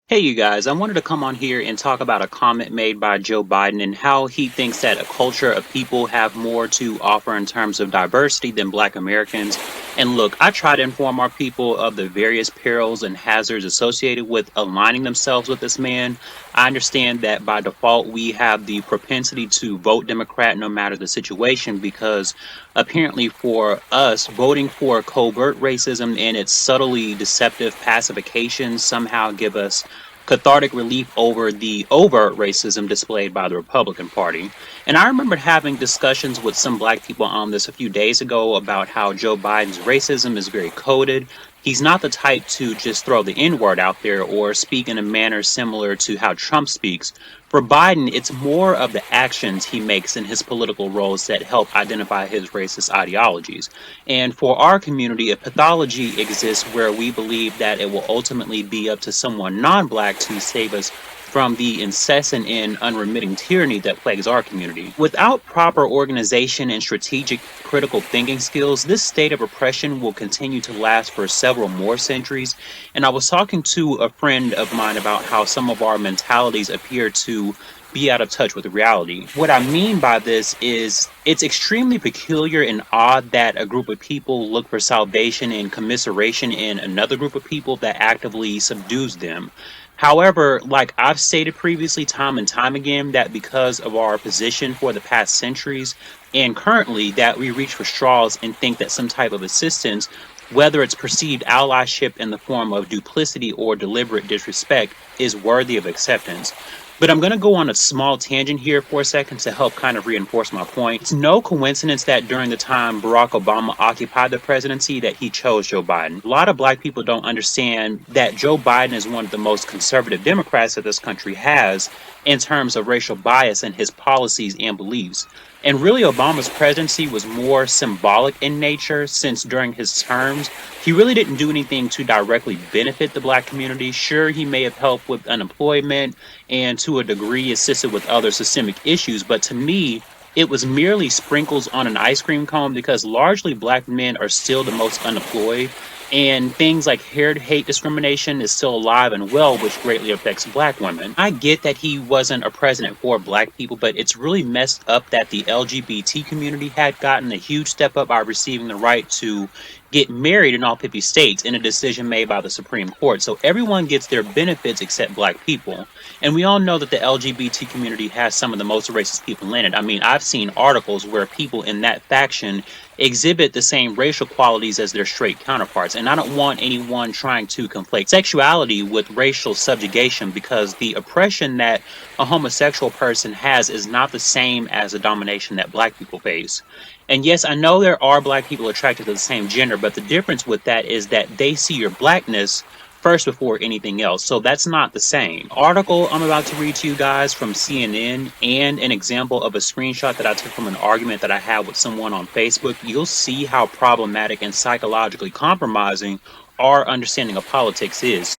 Hey, you guys, I wanted to come on here and talk about a comment made by Joe Biden and how he thinks that a culture of people have more to offer in terms of diversity than Black Americans. And look, I try to inform our people of the various perils and hazards associated with aligning themselves with this man. I understand that by default, we have the propensity to vote Democrat no matter the situation because apparently for us, voting for covert racism and its subtly deceptive pacification somehow give us cathartic relief over the overt racism displayed by the Republican Party. And I remember having discussions with some black people on this a few days ago about how Joe Biden's racism is very coded. He's not the type to just throw the N word out there or speak in a manner similar to how Trump speaks. For Biden, it's more of the actions he makes in his political roles that help identify his racist ideologies. And for our community, a pathology exists where we believe that it will ultimately be up to someone non black to save us from the incessant and unremitting tyranny that plagues our community. Without proper organization and strategic critical thinking skills, this state of oppression will continue to last for several more centuries. And I was talking to a friend of mine about how some of our mentalities appear to be out of touch with reality. What I mean by this is it's extremely peculiar and odd that a group of people look for salvation and commiseration in another group of people that actively subdues them. However, like I've stated previously, time and time again, that because of our position for the past centuries and currently that we reach for straws and think that some type of assistance, whether it's perceived allyship in the form of duplicity or deliberate disrespect, is worthy of acceptance. But I'm going to go on a small tangent here for a second to help kind of reinforce my point. It's no coincidence that during the time Barack Obama occupied the presidency that he chose Joe Biden. A lot of black people don't understand that Joe Biden is one of the most conservative Democrats that this country has in terms of racial bias and his policies and beliefs. And really, Obama's presidency was more symbolic in nature since during his terms, he really didn't do anything to directly benefit the black community. Sure, he may have helped with unemployment and to a degree assisted with other systemic issues, but to me, it was merely sprinkles on an ice cream cone because largely black men are still the most unemployed. And things like hate discrimination is still alive and well, which greatly affects black women. I get that he wasn't a president for black people, but it's really messed up that the LGBT community had gotten a huge step up by receiving the right to get married in all 50 states in a decision made by the Supreme Court. So everyone gets their benefits except black people. And we all know that the LGBT community has some of the most racist people in it. I mean, I've seen articles where people in that faction exhibit the same racial qualities as their straight counterparts. And I don't want anyone trying to conflate sexuality with racial subjugation because the oppression that a homosexual person has is not the same as the domination that black people face. And yes, I know there are black people attracted to the same gender, but the difference with that is that they see your blackness first before anything else. So that's not the same. Article I'm about to read to you guys from CNN and an example of a screenshot that I took from an argument that I had with someone on Facebook. You'll see how problematic and psychologically compromising our understanding of politics is.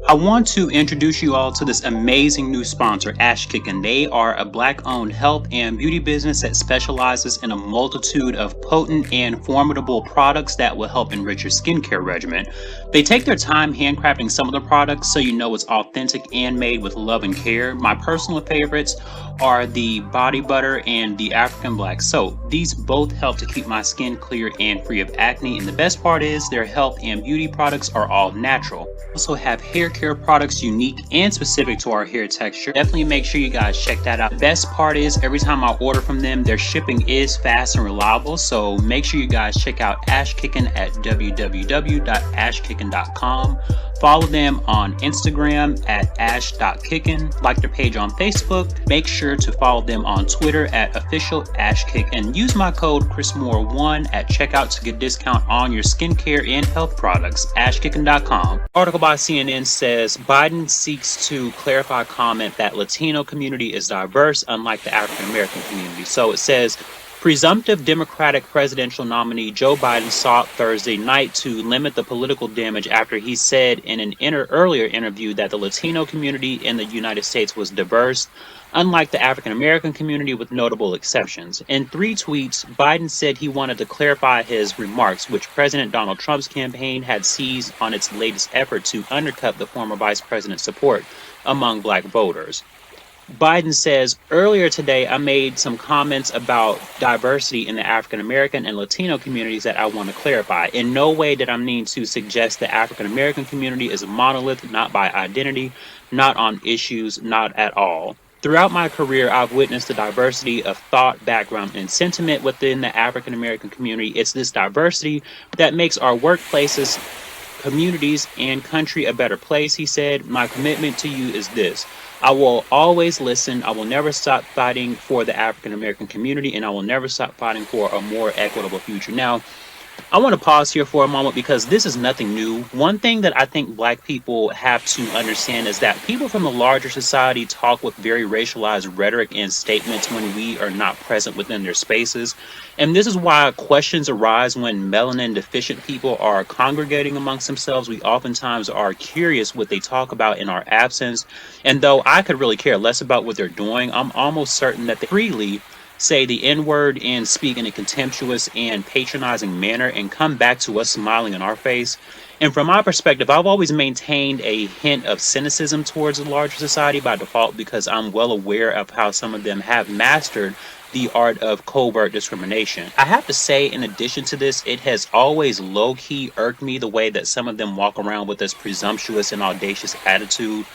I want to introduce you all to this amazing new sponsor, Ash Kickin. They are a black-owned health and beauty business that specializes in a multitude of potent and formidable products that will help enrich your skincare regimen. They take their time handcrafting some of the products so you know it's authentic and made with love and care. My personal favorites are the body butter and the African black soap. These both help to keep my skin clear and free of acne, and the best part is their health and beauty products are all natural. Also have hair care products unique and specific to our hair texture. Definitely make sure you guys check that out. The best part is every time I order from them, their shipping is fast and reliable, so make sure you guys check out Ash Kickin at www.ashkickin.com. Follow them on Instagram at ash.kickin. Like their page on Facebook. Make sure to follow them on Twitter at officialashkick and use my code ChrisMoore1 at checkout to get a discount on your skincare and health products. Ashkickin.com. Article by CNN says Biden seeks to clarify comment that Latino community is diverse, unlike the African American community. So it says Presumptive Democratic presidential nominee Joe Biden sought Thursday night to limit the political damage after he said in an earlier interview that the Latino community in the United States was diverse, unlike the African American community, with notable exceptions. In 3 tweets, Biden said he wanted to clarify his remarks, which President Donald Trump's campaign had seized on its latest effort to undercut the former vice president's support among black voters. Biden says, earlier today, I made some comments about diversity in the African American and Latino communities that I want to clarify. In no way did I mean to suggest the African American community is a monolith, not by identity, not on issues, not at all. Throughout my career, I've witnessed the diversity of thought, background, and sentiment within the African American community. It's this diversity that makes our workplaces, communities, and country a better place, he said. My commitment to you is this. I will always listen. I will never stop fighting for the African American community, and I will never stop fighting for a more equitable future. Now, I want to pause here for a moment because this is nothing new. One thing that I think black people have to understand is that people from the larger society talk with very racialized rhetoric and statements when we are not present within their spaces. And this is why questions arise when melanin deficient people are congregating amongst themselves. We oftentimes are curious what they talk about in our absence. And though I could really care less about what they're doing, I'm almost certain that they freely say the N-word and speak in a contemptuous and patronizing manner and come back to us smiling in our face. And from my perspective, I've always maintained a hint of cynicism towards the larger society by default because I'm well aware of how some of them have mastered the art of covert discrimination. I have to say, in addition to this, it has always low-key irked me the way that some of them walk around with this presumptuous and audacious attitude.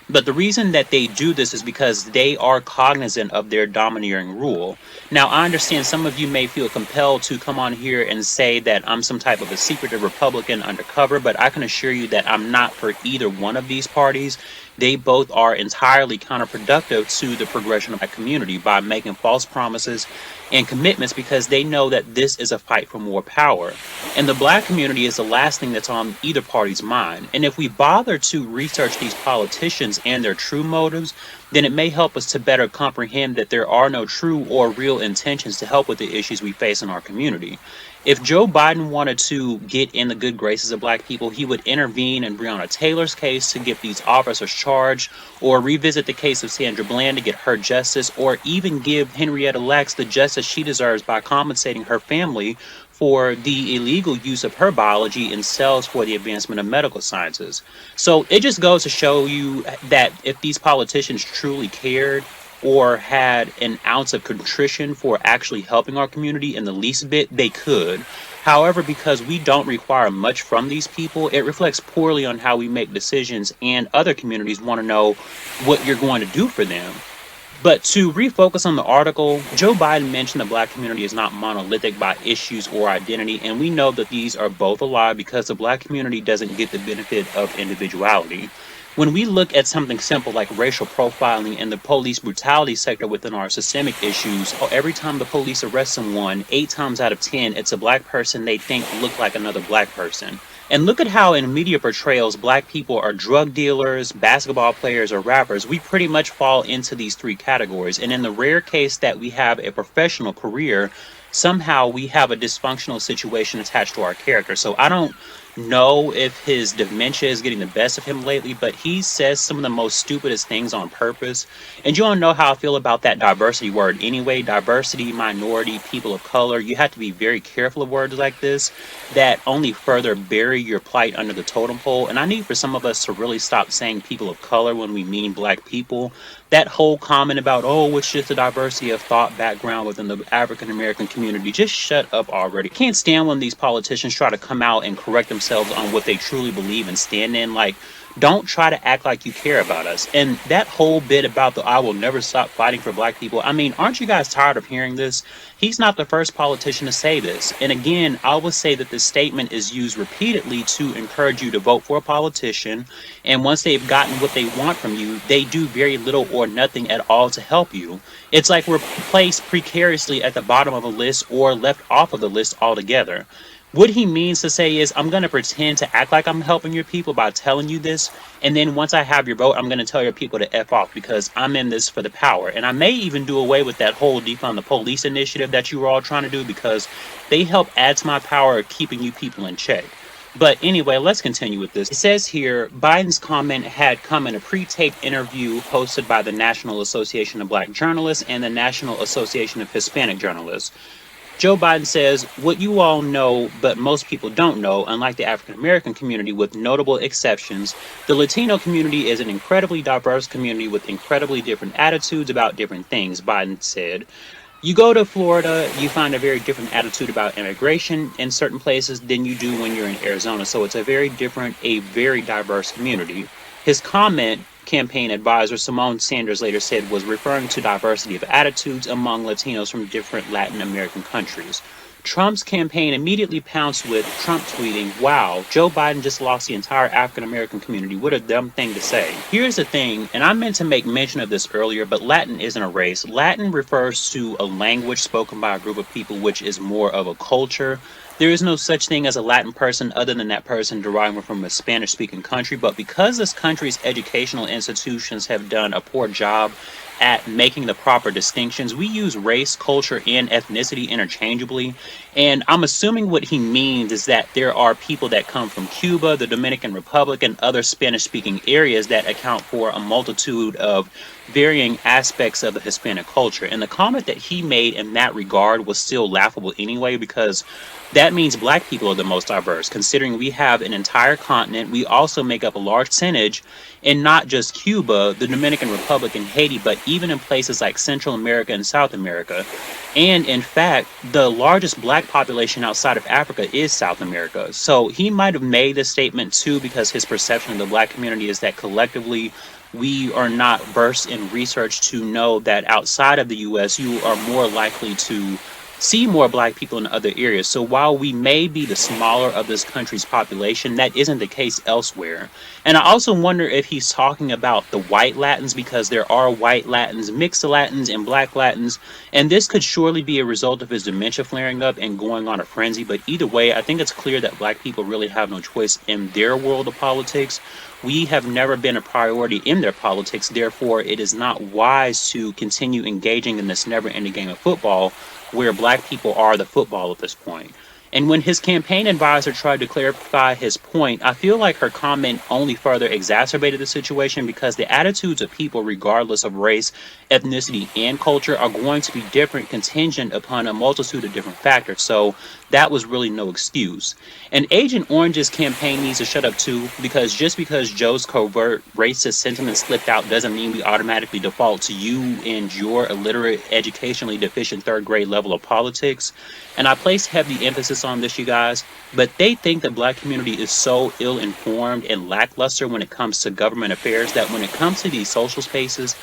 But the reason that they do this is because they are cognizant of their domineering rule. Now, I understand some of you may feel compelled to come on here and say that I'm some type of a secretive Republican undercover, but I can assure you that I'm not for either one of these parties. They both are entirely counterproductive to the progression of our community by making false promises and commitments because they know that this is a fight for more power. And the black community is the last thing that's on either party's mind. And if we bother to research these politicians and their true motives, then it may help us to better comprehend that there are no true or real intentions to help with the issues we face in our community. If Joe Biden wanted to get in the good graces of black people, he would intervene in Breonna Taylor's case to get these officers charged, or revisit the case of Sandra Bland to get her justice, or even give Henrietta Lacks the justice she deserves by compensating her family for the illegal use of her biology in cells for the advancement of medical sciences. So it just goes to show you that if these politicians truly cared or had an ounce of contrition for actually helping our community in the least bit, they could. However, because we don't require much from these people, it reflects poorly on how we make decisions, and other communities want to know what you're going to do for them. But to refocus on the article, Joe Biden mentioned the black community is not monolithic by issues or identity, and we know that these are both a lie because the black community doesn't get the benefit of individuality. When we look at something simple like racial profiling and the police brutality sector within our systemic issues, every time the police arrest someone, 8 times out of 10, it's a black person they think look like another black person. And look at how in media portrayals, black people are drug dealers, basketball players, or rappers. We pretty much fall into these 3 categories. And in the rare case that we have a professional career, somehow we have a dysfunctional situation attached to our character. So I don't know if his dementia is getting the best of him lately, but he says some of the most stupidest things on purpose. And you all know how I feel about that diversity word anyway. Diversity, minority, people of color. You have to be very careful of words like this that only further bury your plight under the totem pole. And I need for some of us to really stop saying people of color when we mean black people. That whole comment about, oh, it's just the diversity of thought background within the African American community, just shut up already. Can't stand when these politicians try to come out and correct themselves on what they truly believe and stand in. Like, don't try to act like you care about us. And that whole bit about the I will never stop fighting for black people, I mean, aren't you guys tired of hearing this? He's not the first politician to say this. And again, I will say that this statement is used repeatedly to encourage you to vote for a politician. And once they've gotten what they want from you, they do very little or nothing at all to help you. It's like we're placed precariously at the bottom of a list or left off of the list altogether. What he means to say is, I'm going to pretend to act like I'm helping your people by telling you this. And then once I have your vote, I'm going to tell your people to F off because I'm in this for the power. And I may even do away with that whole defund the police initiative that you were all trying to do because they help add to my power of keeping you people in check. But anyway, let's continue with this. It says here, Biden's comment had come in a pre-taped interview hosted by the National Association of Black Journalists and the National Association of Hispanic Journalists. Joe Biden says, what you all know, but most people don't know, unlike the African American community with notable exceptions, the Latino community is an incredibly diverse community with incredibly different attitudes about different things, Biden said. You go to Florida, you find a very different attitude about immigration in certain places than you do when you're in Arizona. So it's a very different, a very diverse community. His comment, campaign advisor Simone Sanders later said, was referring to diversity of attitudes among Latinos from different Latin American countries. Trump's campaign immediately pounced with Trump tweeting, wow, Joe Biden just lost the entire African American community. What a dumb thing to say. Here's the thing, and I meant to make mention of this earlier, but Latin isn't a race. Latin refers to a language spoken by a group of people, which is more of a culture. There is no such thing as a Latin person other than that person deriving from a Spanish-speaking country, but because this country's educational institutions have done a poor job at making the proper distinctions, we use race, culture, and ethnicity interchangeably. And I'm assuming what he means is that there are people that come from Cuba, the Dominican Republic, and other Spanish-speaking areas that account for a multitude of varying aspects of the Hispanic culture. And the comment that he made in that regard was still laughable anyway, because that means black people are the most diverse. Considering we have an entire continent, we also make up a large percentage in not just Cuba, the Dominican Republic, and Haiti, but even in places like Central America and South America. And in fact, the largest black population outside of Africa is South America. So he might have made this statement too because his perception of the black community is that collectively we are not versed in research to know that outside of the U.S. you are more likely to see more black people in other areas. So while we may be the smaller of this country's population, that isn't the case elsewhere. And I also wonder if he's talking about the white Latins, because there are white Latins, mixed Latins, and black Latins, and this could surely be a result of his dementia flaring up and going on a frenzy. But either way, I think it's clear that black people really have no choice in their world of politics. We have never been a priority in their politics, therefore it is not wise to continue engaging in this never-ending game of football where black people are the football at this point. And when his campaign advisor tried to clarify his point, I feel like her comment only further exacerbated the situation, because the attitudes of people, regardless of race, ethnicity, and culture, are going to be different, contingent upon a multitude of different factors. So that was really no excuse. And Agent Orange's campaign needs to shut up too, because just because Joe's covert racist sentiment slipped out doesn't mean we automatically default to you and your illiterate, educationally deficient third grade level of politics. And I place heavy emphasis on this, you guys, but they think the black community is so ill-informed and lackluster when it comes to government affairs that when it comes to these social spaces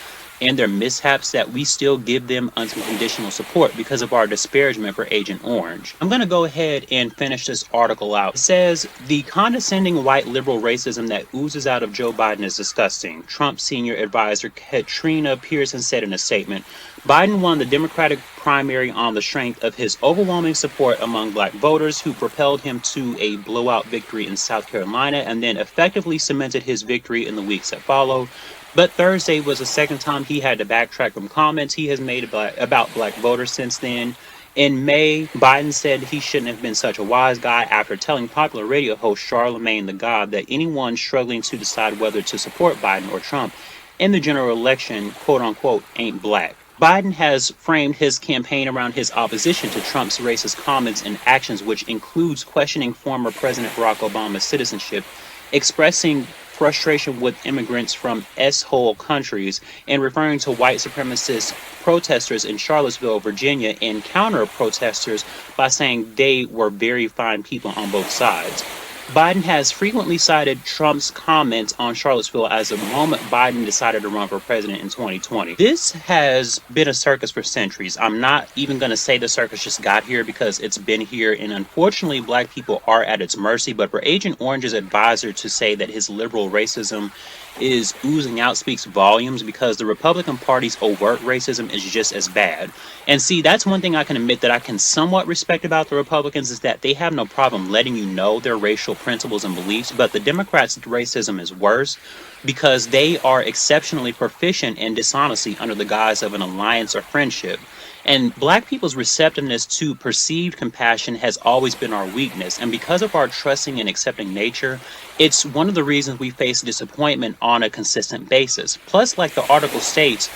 and their mishaps, that we still give them unconditional support because of our disparagement for Agent Orange. I'm going to go ahead and finish this article out. It says, the condescending white liberal racism that oozes out of Joe Biden is disgusting. Trump senior advisor Katrina Pearson said in a statement, Biden won the Democratic primary on the strength of his overwhelming support among black voters, who propelled him to a blowout victory in South Carolina and then effectively cemented his victory in the weeks that followed. But Thursday was the second time he had to backtrack from comments he has made about black voters since then. In May, Biden said he shouldn't have been such a wise guy after telling popular radio host Charlemagne the God that anyone struggling to decide whether to support Biden or Trump in the general election, quote unquote, ain't black. Biden has framed his campaign around his opposition to Trump's racist comments and actions, which includes questioning former President Barack Obama's citizenship, expressing frustration with immigrants from S-hole countries, and referring to white supremacist protesters in Charlottesville, Virginia, and counter-protesters by saying they were very fine people on both sides. Biden has frequently cited Trump's comments on Charlottesville as the moment Biden decided to run for president in 2020. This has been a circus for centuries. I'm not even going to say the circus just got here, because it's been here, and unfortunately black people are at its mercy. But for Agent Orange's advisor to say that his liberal racism is oozing out speaks volumes, because the Republican Party's overt racism is just as bad. And see, that's one thing I can admit that I can somewhat respect about the Republicans, is that they have no problem letting you know their racial principles and beliefs, but the Democrats' racism is worse because they are exceptionally proficient in dishonesty under the guise of an alliance or friendship. And black people's receptiveness to perceived compassion has always been our weakness. And because of our trusting and accepting nature, it's one of the reasons we face disappointment on a consistent basis. Plus, like the article states,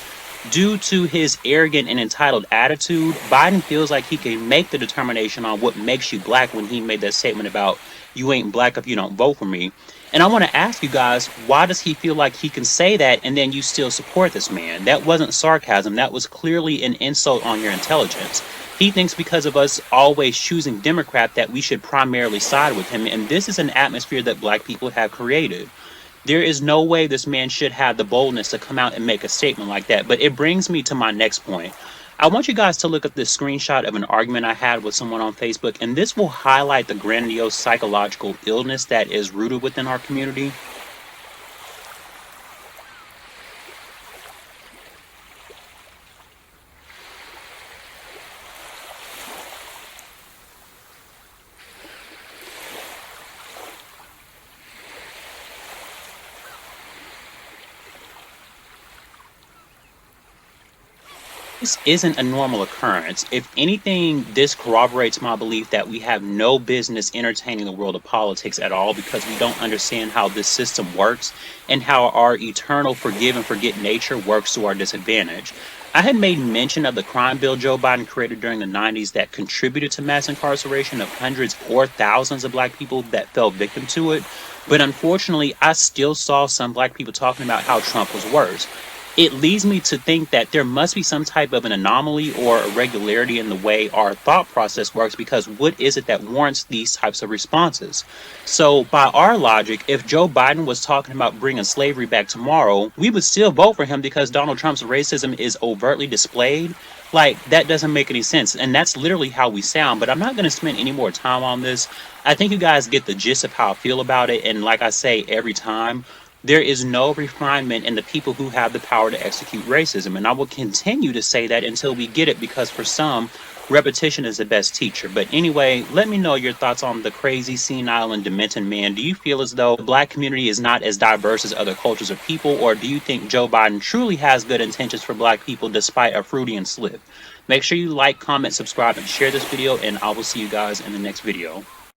due to his arrogant and entitled attitude, Biden feels like he can make the determination on what makes you black when he made that statement about, "You ain't black if you don't vote for me." And I want to ask you guys, why does he feel like he can say that and then you still support this man? That wasn't sarcasm. That was clearly an insult on your intelligence. He thinks because of us always choosing Democrat that we should primarily side with him. And this is an atmosphere that black people have created. There is no way this man should have the boldness to come out and make a statement like that. But it brings me to my next point. I want you guys to look at this screenshot of an argument I had with someone on Facebook, and this will highlight the grandiose psychological illness that is rooted within our community. This isn't a normal occurrence. If anything, this corroborates my belief that we have no business entertaining the world of politics at all, because we don't understand how this system works and how our eternal forgive and forget nature works to our disadvantage. I had made mention of the crime bill Joe Biden created during the 90s that contributed to mass incarceration of hundreds or thousands of black people that fell victim to it. But unfortunately, I still saw some black people talking about how Trump was worse. It leads me to think that there must be some type of an anomaly or irregularity in the way our thought process works, because what is it that warrants these types of responses? So, by our logic, if Joe Biden was talking about bringing slavery back tomorrow, we would still vote for him because Donald Trump's racism is overtly displayed. Like, that doesn't make any sense. And that's literally how we sound. But I'm not going to spend any more time on this. I think you guys get the gist of how I feel about it. And like I say every time, there is no refinement in the people who have the power to execute racism. And I will continue to say that until we get it, because for some, repetition is the best teacher. But anyway, let me know your thoughts on the crazy, senile, and demented man. Do you feel as though the black community is not as diverse as other cultures or people? Or do you think Joe Biden truly has good intentions for black people despite a Freudian slip? Make sure you like, comment, subscribe, and share this video, and I will see you guys in the next video.